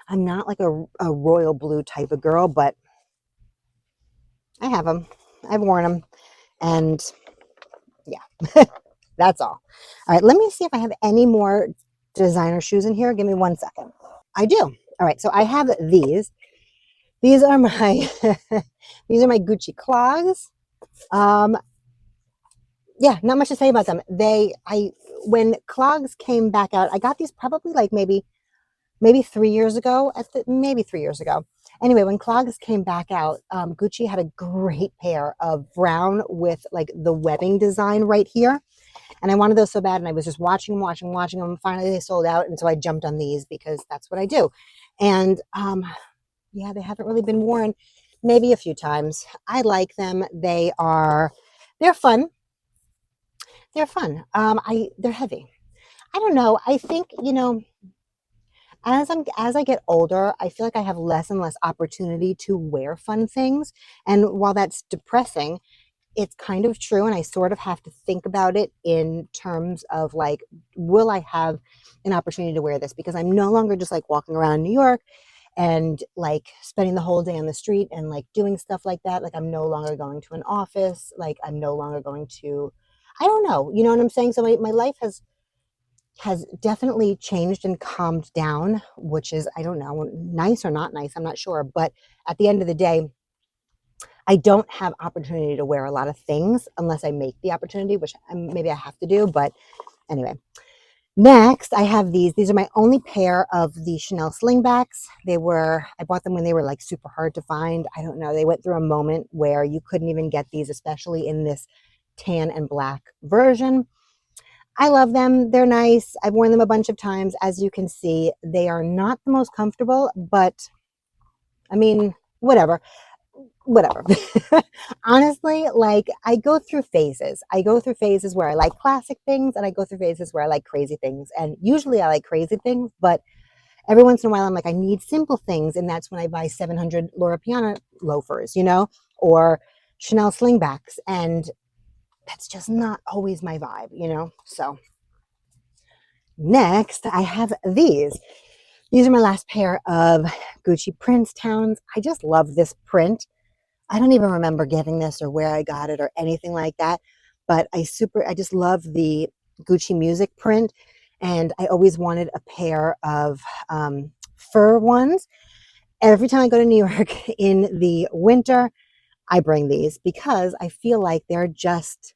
I'm not like a royal blue type of girl, but I have them. I've worn them. And yeah, that's all. All right, let me see if I have any more designer shoes in here. Give me 1 second. I do. All right, so I have these. These are my these are my Gucci clogs. Um, yeah, not much to say about them. When clogs came back out, I got these probably like maybe 3 years ago. Maybe 3 years ago. Anyway, when clogs came back out, Gucci had a great pair of brown with like the webbing design right here. And I wanted those so bad, and I was just watching them. Finally, they sold out, and so I jumped on these because that's what I do. And yeah, they haven't really been worn, maybe a few times. I like them. They're fun. They're fun. They're heavy. I don't know. I think as I get older, I feel like I have less and less opportunity to wear fun things. And while that's depressing, it's kind of true, and I sort of have to think about it in terms of like, will I have an opportunity to wear this? Because I'm no longer just like walking around New York and like spending the whole day on the street and like doing stuff like that. Like I'm no longer going to an office. Like I'm no longer going to, I don't know, you know what I'm saying? So my life has definitely changed and calmed down, which is, I don't know, nice or not nice, I'm not sure. But at the end of the day, I don't have opportunity to wear a lot of things unless I make the opportunity, which maybe I have to do. But anyway, next I have these. These are my only pair of the Chanel slingbacks. I bought them when they were like super hard to find. I don't know. They went through a moment where you couldn't even get these, especially in this tan and black version. I love them. They're nice. I've worn them a bunch of times. As you can see, they are not the most comfortable, but I mean, whatever. Honestly, like I go through phases. I go through phases where I like classic things and I go through phases where I like crazy things. And usually I like crazy things, but every once in a while I'm like, I need simple things. And that's when I buy 700 Laura Piana loafers, or Chanel slingbacks. And that's just not always my vibe. So next I have these. These are my last pair of Gucci Princetowns. I just love this print. I don't even remember getting this or where I got it or anything like that, but I just love the Gucci music print, and I always wanted a pair of fur ones. Every time I go to New York in the winter, I bring these because I feel like they're just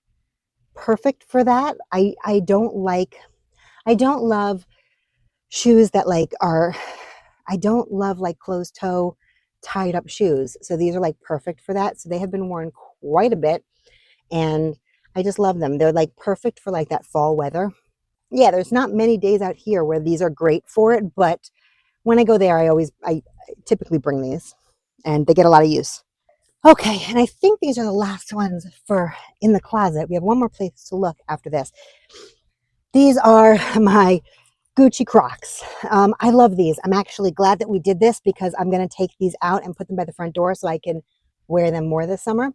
perfect for that. I don't love shoes that I don't love like closed toe tied up shoes. So these are like perfect for that. So they have been worn quite a bit and I just love them. They're like perfect for like that fall weather. Yeah, there's not many days out here where these are great for it, but when I go there, I typically bring these and they get a lot of use. Okay, and I think these are the last ones for in the closet. We have one more place to look after this. These are my Gucci Crocs. I love these. I'm actually glad that we did this because I'm going to take these out and put them by the front door so I can wear them more this summer.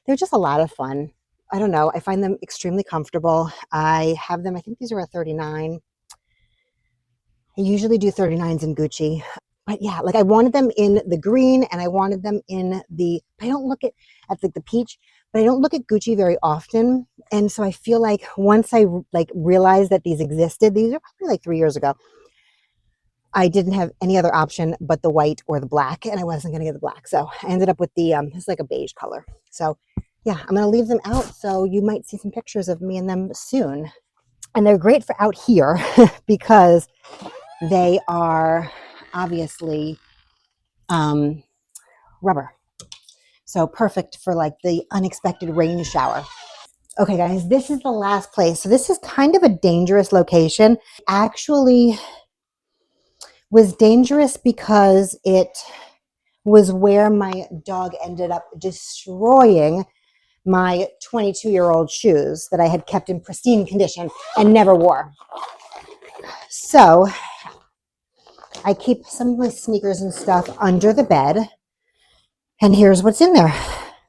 They're just a lot of fun. I don't know. I find them extremely comfortable. I have them, I think these are a 39. I usually do 39s in Gucci. But yeah, like I wanted them in the green and I wanted them in I don't look at the peach, but I don't look at Gucci very often. And so I feel like once I like realized that these existed, these are probably like 3 years ago, I didn't have any other option but the white or the black, and I wasn't going to get the black. So I ended up with it's like a beige color. So yeah, I'm going to leave them out. So you might see some pictures of me in them soon. And they're great for out here because they are obviously rubber. So perfect for like the unexpected rain shower. Okay, guys, this is the last place. So this is kind of a dangerous location. Actually was dangerous because it was where my dog ended up destroying my 22-year-old shoes that I had kept in pristine condition and never wore. So I keep some of my sneakers and stuff under the bed. And here's what's in there.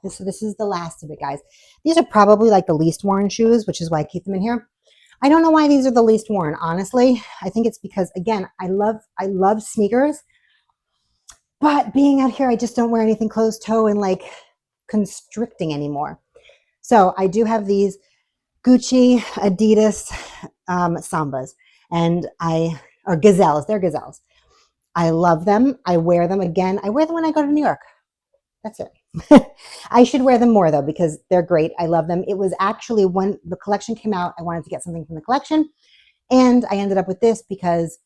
This is the last of it, guys. These are probably like the least worn shoes, which is why I keep them in here. I don't know why these are the least worn, honestly. I think it's because, again, I love sneakers. But being out here, I just don't wear anything closed toe and like constricting anymore. So I do have these Gucci, Adidas Sambas, and or Gazelles. They're Gazelles. I love them. I wear them again. I wear them when I go to New York. That's it. I should wear them more though because they're great. I love them. It was actually when the collection came out, I wanted to get something from the collection, and I ended up with this because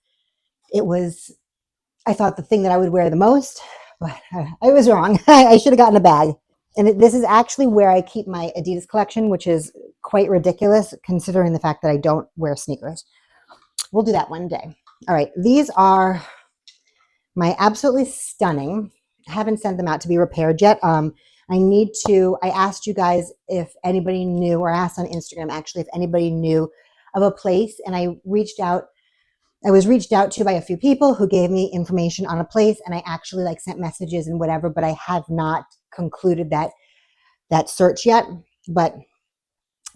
I thought the thing that I would wear the most, but I was wrong. I should have gotten a bag. And this is actually where I keep my Adidas collection, which is quite ridiculous considering the fact that I don't wear sneakers. We'll do that one day. All right, these are my absolutely stunning. I haven't sent them out to be repaired yet. I asked you guys if anybody knew, or asked on Instagram actually, if anybody knew of a place, and I was reached out to by a few people who gave me information on a place, and I actually like sent messages and whatever, but I have not concluded that search yet. But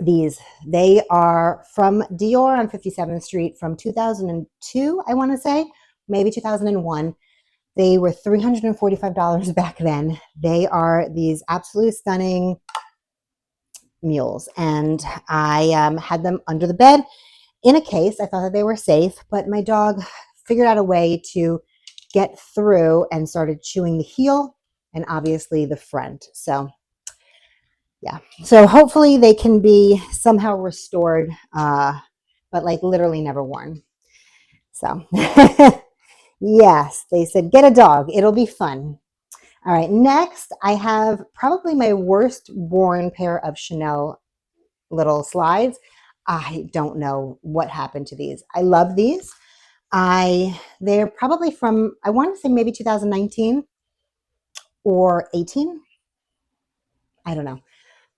they are from Dior on 57th Street from 2002, I want to say, maybe 2001. They were $345 back then. They are these absolutely stunning mules, and I had them under the bed in a case. I thought that they were safe, but my dog figured out a way to get through and started chewing the heel. and obviously the front. So yeah, so hopefully they can be somehow restored, but like literally never worn. So yes, they said get a dog, it'll be fun. All right, next I have probably my worst worn pair of Chanel little slides. I don't know what happened to these. I love these. They're probably from, I want to say maybe 2019 or 18. I don't know,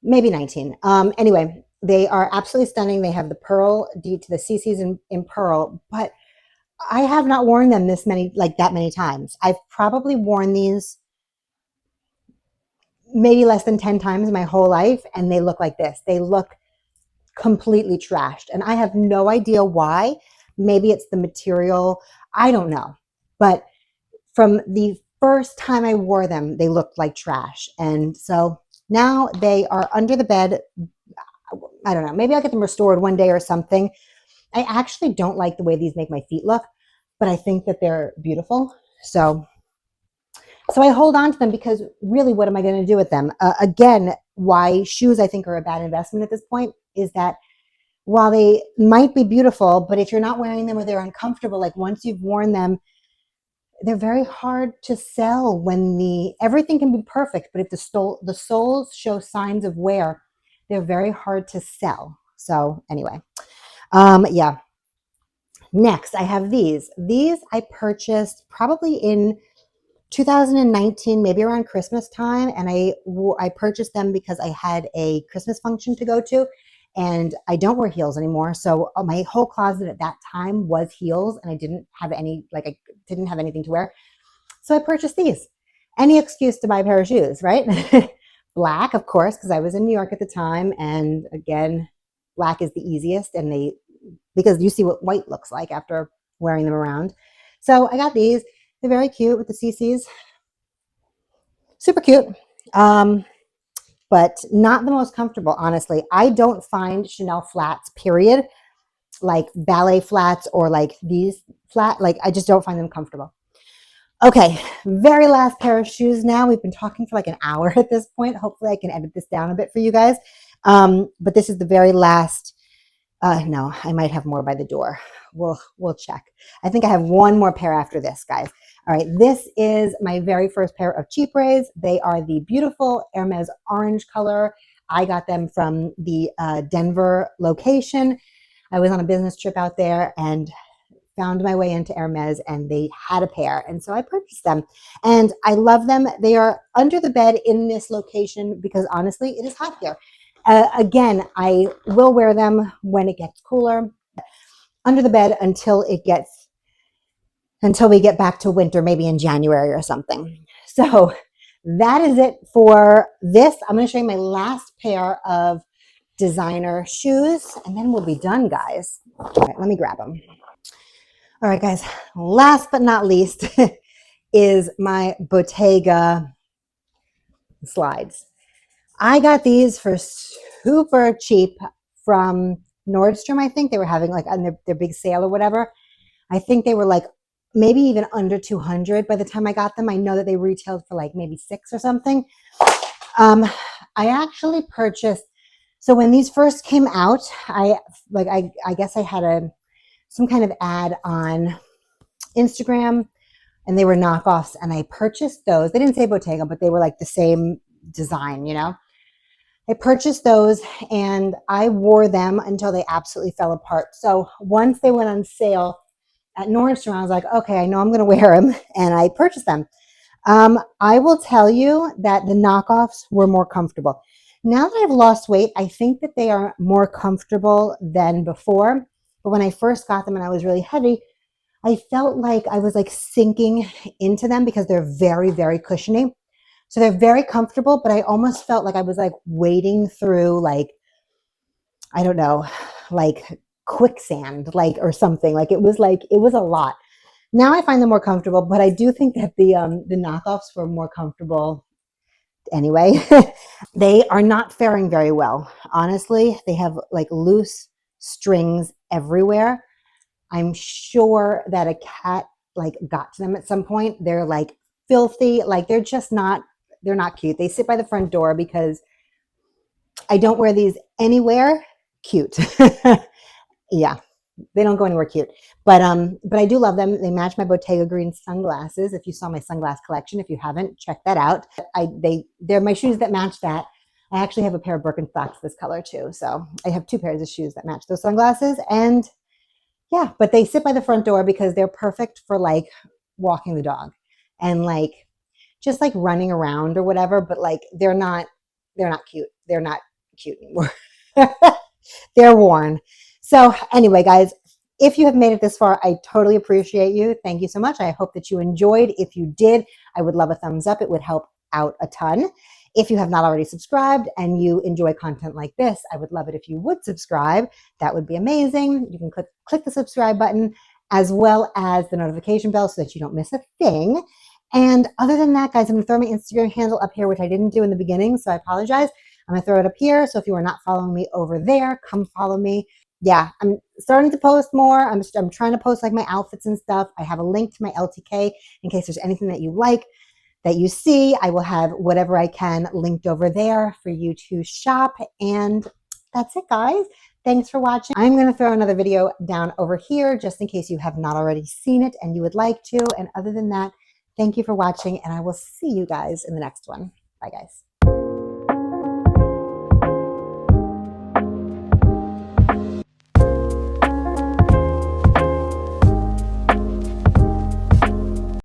maybe 19. Anyway, they are absolutely stunning. They have the pearl to the CCs in pearl, but I have not worn them that many times. I've probably worn these maybe less than 10 times my whole life, and they look like this. They look completely trashed, and I have no idea why. Maybe it's the material. I don't know. But from the first time I wore them, they looked like trash. And so now they are under the bed. I don't know. Maybe I'll get them restored one day or something. I actually don't like the way these make my feet look, but I think that they're beautiful. So I hold on to them because really, what am I going to do with them? Again, why shoes I think are a bad investment at this point is that while they might be beautiful, but if you're not wearing them or they're uncomfortable, like once you've worn them, they're very hard to sell when everything can be perfect, but if the soles show signs of wear, they're very hard to sell. So anyway, yeah. Next, I have these. These I purchased probably in 2019, maybe around Christmas time, and I purchased them because I had a Christmas function to go to, and I don't wear heels anymore. So my whole closet at that time was heels, and I didn't have anything to wear. So I purchased these. Any excuse to buy a pair of shoes, right? Black, of course, because I was in New York at the time, and again, black is the easiest, and because you see what white looks like after wearing them around. So I got these. They're very cute with the CCs. Super cute. But not the most comfortable, honestly. I don't find Chanel flats, period, like ballet flats or like these like I just don't find them comfortable. Okay, very last pair of shoes now. We've been talking for like an hour at this point. Hopefully I can edit this down a bit for you guys. But this is the very last. No, I might have more by the door. We'll check. I think I have one more pair after this, guys. All right, this is my very first pair of cheap rays. They are the beautiful Hermes orange color. I got them from the Denver location. I was on a business trip out there and found my way into Hermes, and they had a pair, and so I purchased them, and I love them. They are under the bed in this location because honestly, it is hot here. Again, I will wear them when it gets cooler. Under the bed until we get back to winter, maybe in January or something. So that is it for this. I'm going to show you my last pair of designer shoes, and then we'll be done, guys. All right, let me grab them. All right, guys, last but not least is my Bottega slides. I got these for super cheap from Nordstrom. I think they were having like on their big sale or whatever. I think they were like maybe even under 200 by the time I got them. I know that they retailed for like maybe $6 or something. I actually purchased, so when these first came out, I guess I had some kind of ad on Instagram, and they were knockoffs, and I purchased those. They didn't say Bottega, but they were like the same design, you know. I purchased those and I wore them until they absolutely fell apart. So once they went on sale at Nordstrom, I was like, okay, I know I'm going to wear them, and I purchased them. I will tell you that the knockoffs were more comfortable. Now that I've lost weight, I think that they are more comfortable than before. But when I first got them and I was really heavy, I felt like I was like sinking into them because they're very, very cushiony. So they're very comfortable, but I almost felt like I was like wading through like, I don't know, like quicksand, like, or something. Like it was a lot. Now I find them more comfortable, but I do think that the knockoffs were more comfortable anyway. They are not faring very well. Honestly, they have like loose strings everywhere. I'm sure that a cat like got to them at some point. They're like filthy, like they're just not they're not cute. They sit by the front door because I don't wear these anywhere cute. Yeah, they don't go anywhere cute. But I do love them. They match my Bottega green sunglasses. If you saw my sunglass collection, if you haven't, check that out. They're my shoes that match that. I actually have a pair of Birkenstocks this color too. So I have 2 pairs of shoes that match those sunglasses. And yeah, but they sit by the front door because they're perfect for like walking the dog and like just like running around or whatever, but like they're not cute. They're not cute anymore. They're worn. So anyway, guys, if you have made it this far, I totally appreciate you. Thank you so much. I hope that you enjoyed. If you did, I would love a thumbs up. It would help out a ton. If you have not already subscribed and you enjoy content like this, I would love it if you would subscribe. That would be amazing. You can click the subscribe button as well as the notification bell so that you don't miss a thing. And other than that, guys, I'm going to throw my Instagram handle up here, which I didn't do in the beginning, so I apologize. I'm going to throw it up here. So if you are not following me over there, come follow me. Yeah, I'm starting to post more. I'm trying to post like my outfits and stuff. I have a link to my LTK in case there's anything that you like, that you see. I will have whatever I can linked over there for you to shop. And that's it, guys. Thanks for watching. I'm going to throw another video down over here just in case you have not already seen it and you would like to. And other than that, thank you for watching, and I will see you guys in the next one. Bye, guys.